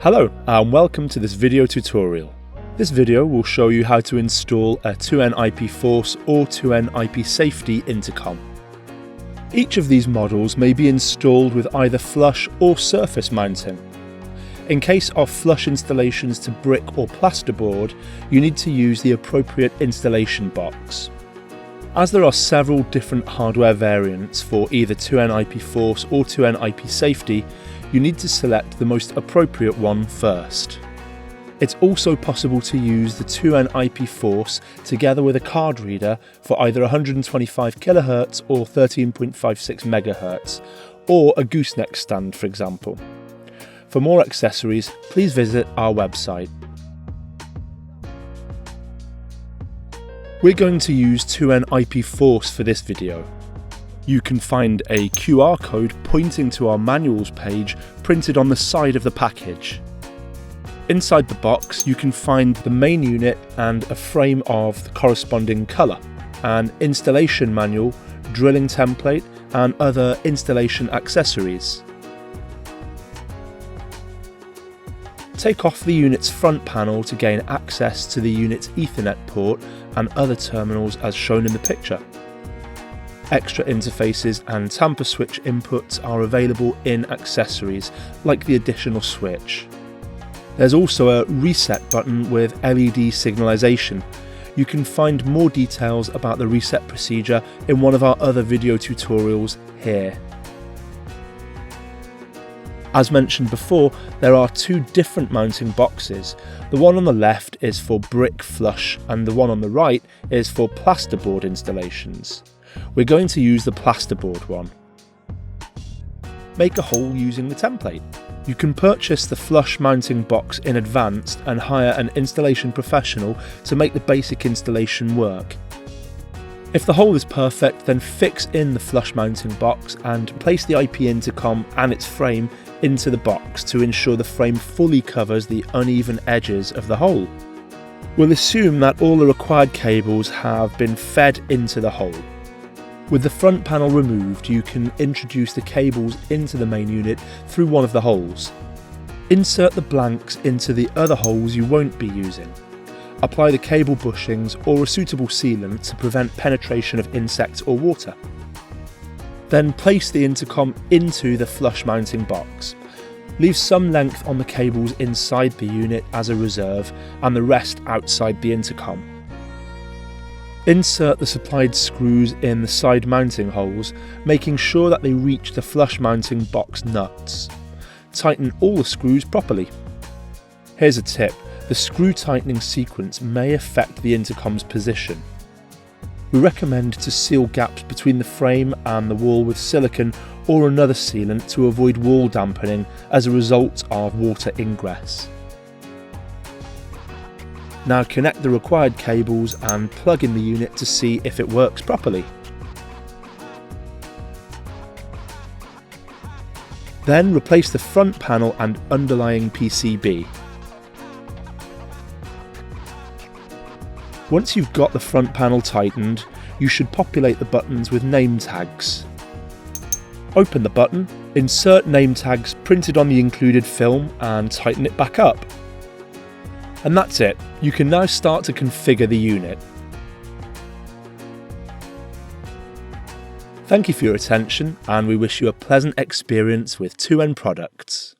Hello and welcome to this video tutorial. This video will show you how to install a 2N IP Force or 2N IP Safety intercom. Each of these models may be installed with either flush or surface mounting. In case of flush installations to brick or plasterboard, you need to use the appropriate installation box. As there are several different hardware variants for either 2N IP Force or 2N IP Safety, you need to select the most appropriate one first. It's also possible to use the 2N IP Force together with a card reader for either 125 kHz or 13.56 MHz, or a gooseneck stand, for example. For more accessories, please visit our website. We're going to use 2N IP Force for this video. You can find a QR code pointing to our manuals page printed on the side of the package. Inside the box you can find the main unit and a frame of the corresponding colour, an installation manual, drilling template and other installation accessories. Take off the unit's front panel to gain access to the unit's Ethernet port and other terminals as shown in the picture. Extra interfaces and tamper switch inputs are available in accessories, like the additional switch. There's also a reset button with LED signalisation. You can find more details about the reset procedure in one of our other video tutorials here. As mentioned before, there are two different mounting boxes. The one on the left is for brick flush and the one on the right is for plasterboard installations. We're going to use the plasterboard one. Make a hole using the template. You can purchase the flush mounting box in advance and hire an installation professional to make the basic installation work. If the hole is perfect, then fix in the flush mounting box and place the IP intercom and its frame into the box to ensure the frame fully covers the uneven edges of the hole. We'll assume that all the required cables have been fed into the hole. With the front panel removed, you can introduce the cables into the main unit through one of the holes. Insert the blanks into the other holes you won't be using. Apply the cable bushings or a suitable sealant to prevent penetration of insects or water. Then place the intercom into the flush mounting box. Leave some length on the cables inside the unit as a reserve and the rest outside the intercom. Insert the supplied screws in the side mounting holes, making sure that they reach the flush mounting box nuts. Tighten all the screws properly. Here's a tip: the screw tightening sequence may affect the intercom's position. We recommend to seal gaps between the frame and the wall with silicone or another sealant to avoid wall dampening as a result of water ingress. Now connect the required cables and plug in the unit to see if it works properly. Then replace the front panel and underlying PCB. Once you've got the front panel tightened, you should populate the buttons with name tags. Open the button, insert name tags printed on the included film and tighten it back up. And that's it. You can now start to configure the unit. Thank you for your attention and we wish you a pleasant experience with 2N products.